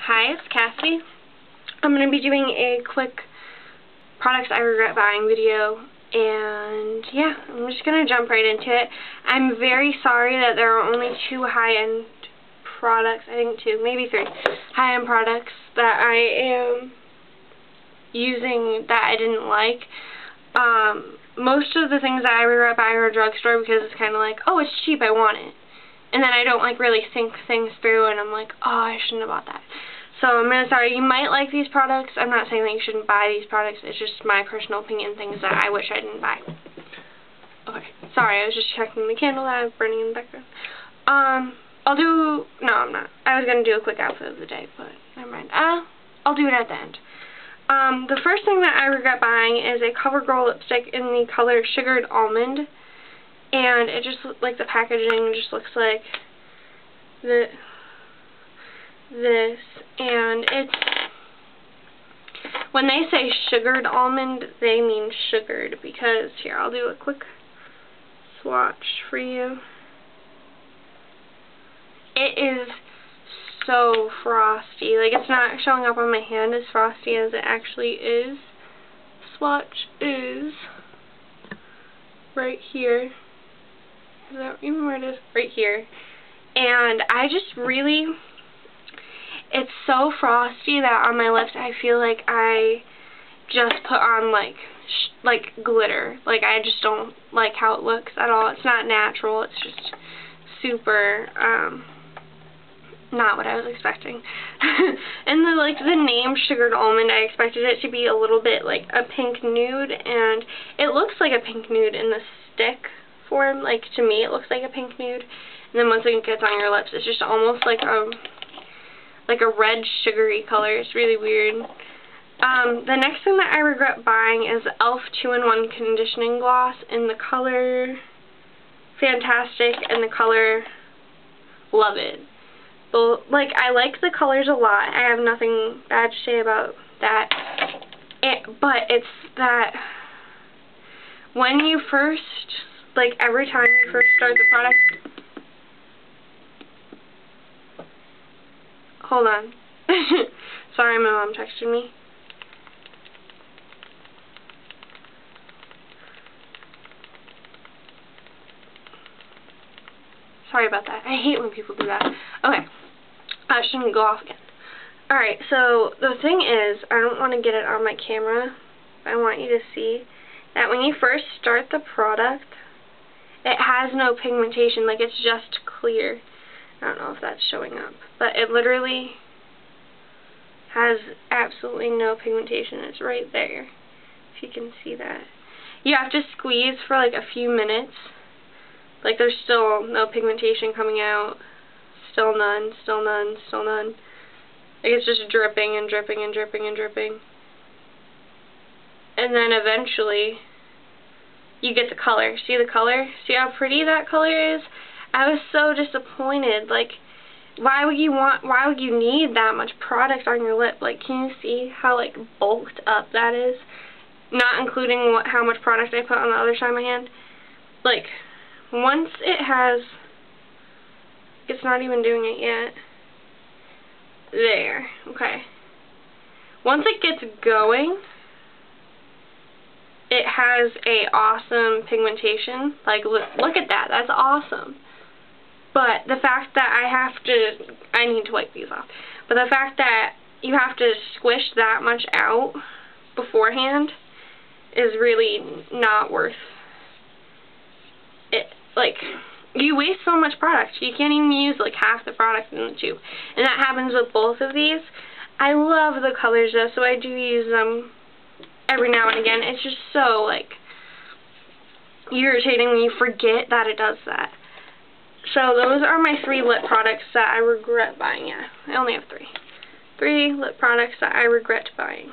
Hi, it's Cassie. I'm going to be doing a quick products I regret buying video, and yeah, I'm just going to jump right into it. I'm very sorry that there are only 2 high-end products, I think 2, maybe 3, high-end products that I am using that I didn't like. Most of the things that I regret buying are drugstore because it's kind of like, oh, it's cheap, I want it. And then I don't like really think things through, and I'm like, oh, I shouldn't have bought that. So I'm really sorry. You might like these products. I'm not saying that you shouldn't buy these products. It's just my personal opinion, things that I wish I didn't buy. Okay. Sorry, I was just checking the candle that I was burning in the background. No, I'm not. I was going to do a quick outfit of the day, but never mind. I'll do it at the end. The first thing that I regret buying is a CoverGirl lipstick in the color Sugared Almond. And it just, like, the packaging just looks like this, and it's, when they say sugared almond, they mean sugared, because, here, I'll do a quick swatch for you. It is so frosty, like, it's not showing up on my hand as frosty as it actually is. Swatch is right here. Is that even where it is? Right here. And I just really, it's so frosty that on my lips I feel like I just put on like glitter. Like, I just don't like how it looks at all. It's not natural. It's just super, not what I was expecting. And the name Sugared Almond, I expected it to be a little bit like a pink nude, and it looks like a pink nude in the stick form. Like, to me it looks like a pink nude, and then once it gets on your lips it's just almost like a red sugary color. It's really weird. The next thing that I regret buying is the e.l.f. 2-in-1 conditioning gloss in the color Fantastic and the color Love It. But, like, I like the colors a lot. I have nothing bad to say about that. But it's that when you first, like, every time you first start the product, hold on. Sorry, my mom texted me. Sorry about that. I hate when people do that. Okay. I shouldn't go off again. Alright, so the thing is, I don't want to get it on my camera. I want you to see that when you first start the product, it has no pigmentation. Like, it's just clear. I don't know if that's showing up, but it literally has absolutely no pigmentation. It's right there, if you can see that. You have to squeeze for like a few minutes. Like, there's still no pigmentation coming out. Still none, still none, still none. Like, it's just dripping and dripping and dripping and dripping. And then eventually you get the color. See the color? See how pretty that color is? I was so disappointed. Like, why would you need that much product on your lip? Like, can you see how, like, bulked up that is? Not including how much product I put on the other side of my hand. Like, once it has, it's not even doing it yet. There. Okay. Once it gets going, it has a awesome pigmentation. Like, look at that. That's awesome. But the fact that I need to wipe these off. But the fact that you have to squish that much out beforehand is really not worth it. Like, you waste so much product. You can't even use like half the product in the tube. And that happens with both of these. I love the colors though, so I do use them every now and again. It's just so, like, irritating when you forget that it does that. So those are my 3 lip products that I regret buying. Yeah, I only have 3. 3 lip products that I regret buying.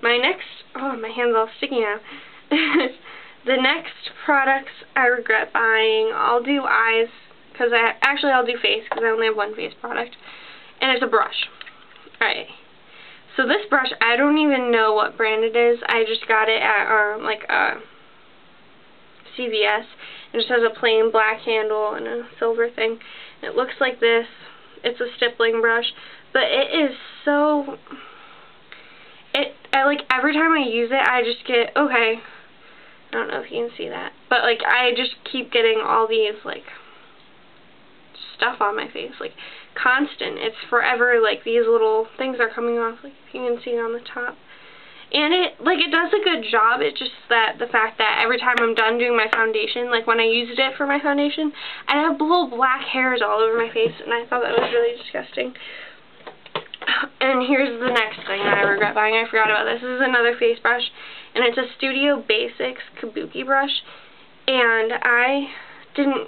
My next, oh, my hand's all sticky now. The next products I regret buying, I'll do eyes, because I'll do face, because I only have 1 face product, and it's a brush. Alright, so this brush, I don't even know what brand it is. I just got it at, CVS. It just has a plain black handle and a silver thing. It looks like this. it's a stippling brush, but it is so, I like, every time I use it, I just get, okay, I don't know if you can see that, but like, I just keep getting all these, like, stuff on my face, like, constant. It's forever, like, these little things are coming off, like, if you can see on the top. And it does a good job. It's just that the fact that every time I'm done doing my foundation, like when I used it for my foundation, I'd have little black hairs all over my face, and I thought that was really disgusting. And here's the next thing that I regret buying. I forgot about this. This is another face brush, and it's a Studio Basics Kabuki brush, and I didn't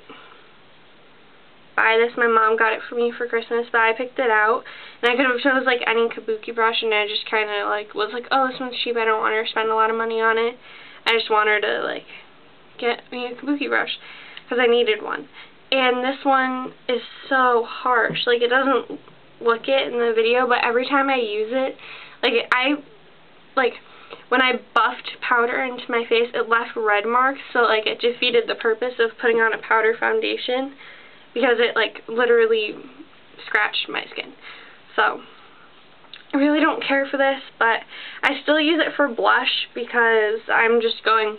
buy this. My mom got it for me for Christmas, but I picked it out, and I could have chose like any Kabuki brush, and I just kind of like was like, oh, this one's cheap, I don't want her to spend a lot of money on it. I just want her to like get me a Kabuki brush because I needed one. And this one is so harsh. Like, it doesn't look it in the video, but every time I use it, like when I buffed powder into my face, it left red marks, so like it defeated the purpose of putting on a powder foundation, because it, like, literally scratched my skin. So, I really don't care for this, but I still use it for blush because I'm just going,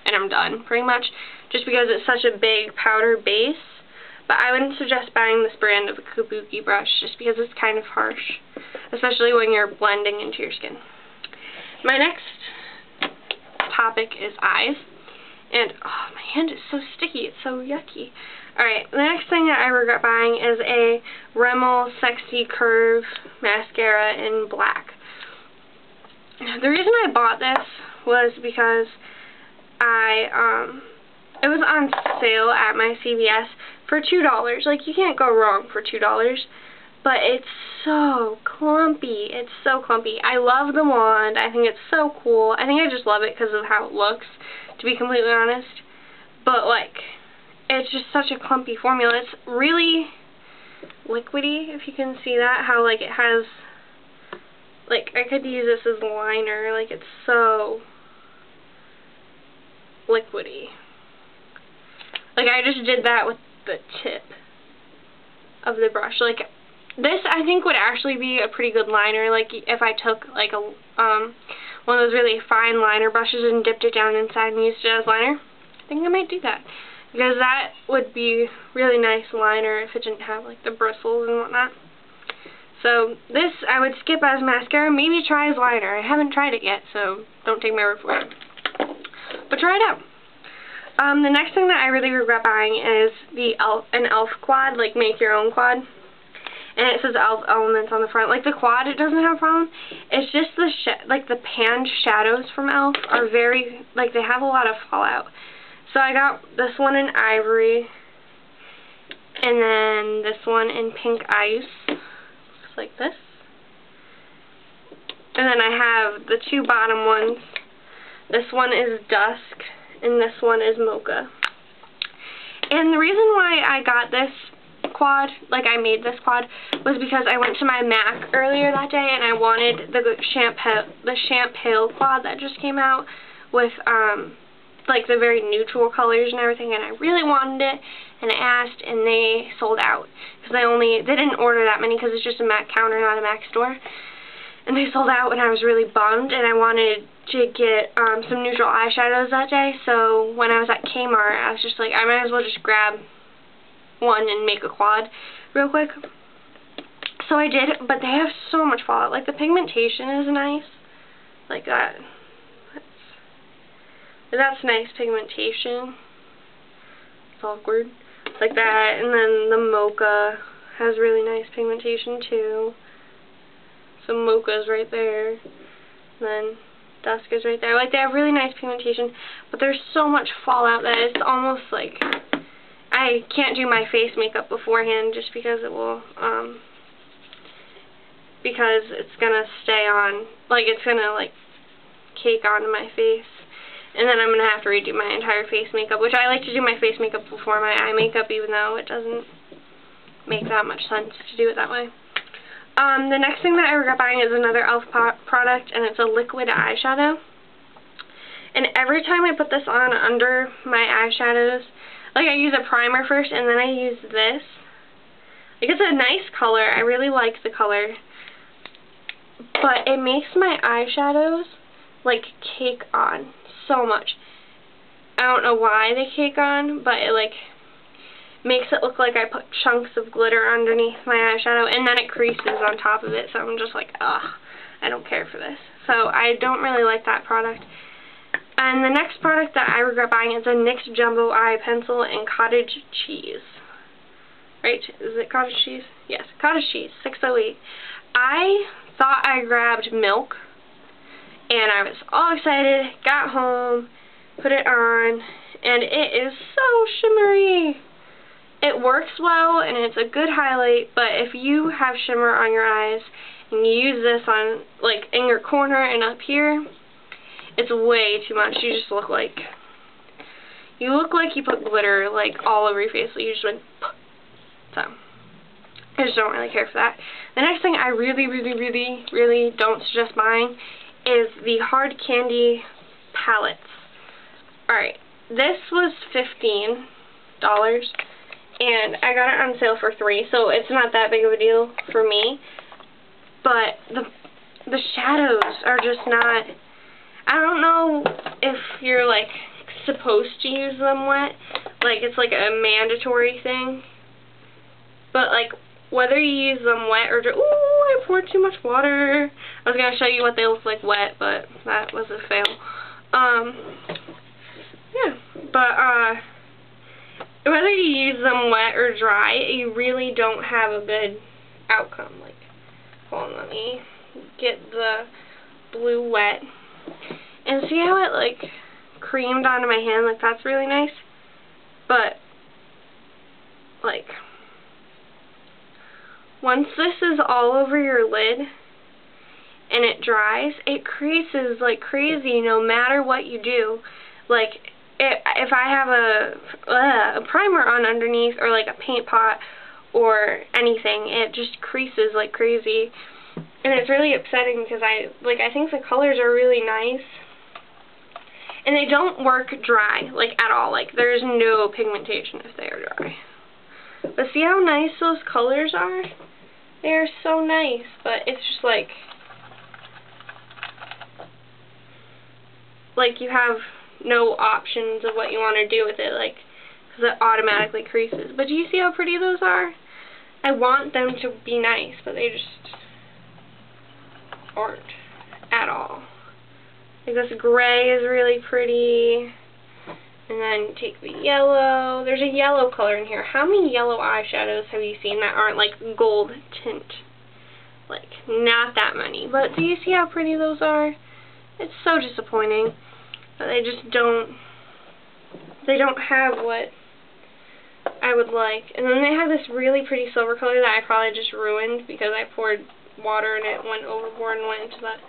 and I'm done, pretty much, just because it's such a big powder base. But I wouldn't suggest buying this brand of a Kabuki brush just because it's kind of harsh, especially when you're blending into your skin. My next topic is eyes. And, oh, my hand is so sticky. It's so yucky. Alright, the next thing that I regret buying is a Rimmel Sexy Curve mascara in black. The reason I bought this was because it was on sale at my CVS for $2. Like, you can't go wrong for $2. But it's so clumpy. It's so clumpy. I love the wand. I think it's so cool. I think I just love it because of how it looks, to be completely honest. But, like, it's just such a clumpy formula. It's really liquidy, if you can see that. How, like, it has, like, I could use this as a liner. Like, it's so liquidy. Like, I just did that with the tip of the brush. Like, this, I think, would actually be a pretty good liner. Like, if I took, like, a one of those really fine liner brushes and dipped it down inside and used it as liner, I think I might do that. Because that would be really nice liner if it didn't have, like, the bristles and whatnot. So, this I would skip as mascara. Maybe try as liner. I haven't tried it yet, so don't take my word for it. But try it out. The next thing that I really regret buying is an e.l.f. quad, like, make your own quad. And it says e.l.f. Elements on the front. Like, the quad, it doesn't have a problem. It's just the panned shadows from e.l.f. are very, like, they have a lot of fallout. So I got this one in ivory, and then this one in pink ice. Looks like this. And then I have the two bottom ones. This one is dusk, and this one is mocha. And the reason why I got this quad, like I made this quad, was because I went to my MAC earlier that day and I wanted the Champale quad that just came out with like the very neutral colors and everything, and I really wanted it, and I asked, and they sold out because they didn't order that many because it's just a MAC counter, not a MAC store, and they sold out, and I was really bummed, and I wanted to get some neutral eyeshadows that day. So when I was at Kmart, I was just like, I might as well just grab one and make a quad real quick. So I did, but they have so much fallout. Like, the pigmentation is nice, like that. That's nice pigmentation. It's awkward, like that. And then the mocha has really nice pigmentation too. So mocha's right there. And then dusk is right there. Like, they have really nice pigmentation, but there's so much fallout that it's almost like I can't do my face makeup beforehand just because it will, because it's gonna stay on, like, it's gonna, like, cake onto my face. And then I'm gonna have to redo my entire face makeup, which I like to do my face makeup before my eye makeup, even though it doesn't make that much sense to do it that way. The next thing that I regret buying is another e.l.f. product, and it's a liquid eyeshadow. And every time I put this on under my eyeshadows, like, I use a primer first, and then I use this. Like, it's a nice color. I really like the color. But it makes my eyeshadows, like, cake on so much. I don't know why they cake on, but it, like, makes it look like I put chunks of glitter underneath my eyeshadow, and then it creases on top of it, so I'm just like, ugh, I don't care for this. So I don't really like that product. And the next product that I regret buying is a NYX Jumbo Eye Pencil in Cottage Cheese. Right? Is it Cottage Cheese? Yes, Cottage Cheese, 608. I thought I grabbed milk, and I was all excited, got home, put it on, and it is so shimmery. It works well, and it's a good highlight, but if you have shimmer on your eyes, and you use this on, like, in your corner and up here, it's way too much. You just look like, you put glitter, like, all over your face. So you just went, so, I just don't really care for that. The next thing I really don't suggest buying is the Hard Candy palettes. Alright, this was $15, and I got it on sale for $3, so it's not that big of a deal for me. But the shadows are just not, I don't know if you're, like, supposed to use them wet, like, it's like a mandatory thing, but, like, whether you use them wet or just, ooh, I poured too much water. I was going to show you what they look like wet, but that was a fail. Yeah, but, whether you use them wet or dry, you really don't have a good outcome. Like, hold on, let me get the blue wet. And see how it, like, creamed onto my hand? Like, that's really nice. But, like, once this is all over your lid and it dries, it creases like crazy no matter what you do. Like, if I have a primer on underneath, or like a paint pot or anything, it just creases like crazy. And it's really upsetting because I think the colors are really nice. And they don't work dry, like, at all. Like, there's no pigmentation if they are dry. But see how nice those colors are? They are so nice, but it's just like you have no options of what you want to do with it, like, because it automatically creases. But do you see how pretty those are? I want them to be nice, but they just aren't at all. Like, this gray is really pretty. And then take the yellow. There's a yellow color in here. How many yellow eyeshadows have you seen that aren't, like, gold tint? Like, not that many. But do you see how pretty those are? It's so disappointing. But they just don't have what I would like. And then they have this really pretty silver color that I probably just ruined because I poured water and it went overboard and went into that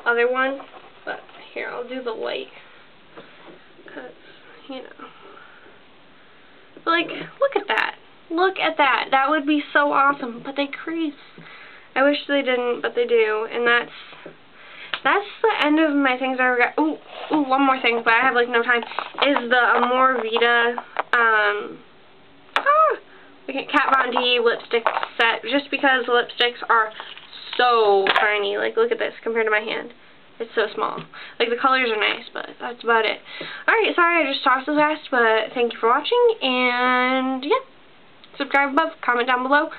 other one. But here, I'll do the white. Because, you know. But, like, look at that. Look at that. That would be so awesome. But they crease. I wish they didn't, but they do. And that's the end of my things I regret. Ooh, one more thing, but I have, like, no time. Is the Amore Vita, Kat Von D lipstick set. Just because the lipsticks are so tiny. Like, look at this compared to my hand. It's so small. Like, the colors are nice, but that's about it. Alright, sorry I just talked so fast, but thank you for watching, and, yeah. Subscribe above, comment down below,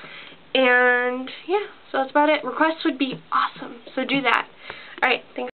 and, yeah, so that's about it. Requests would be awesome, so do that. Alright, thanks.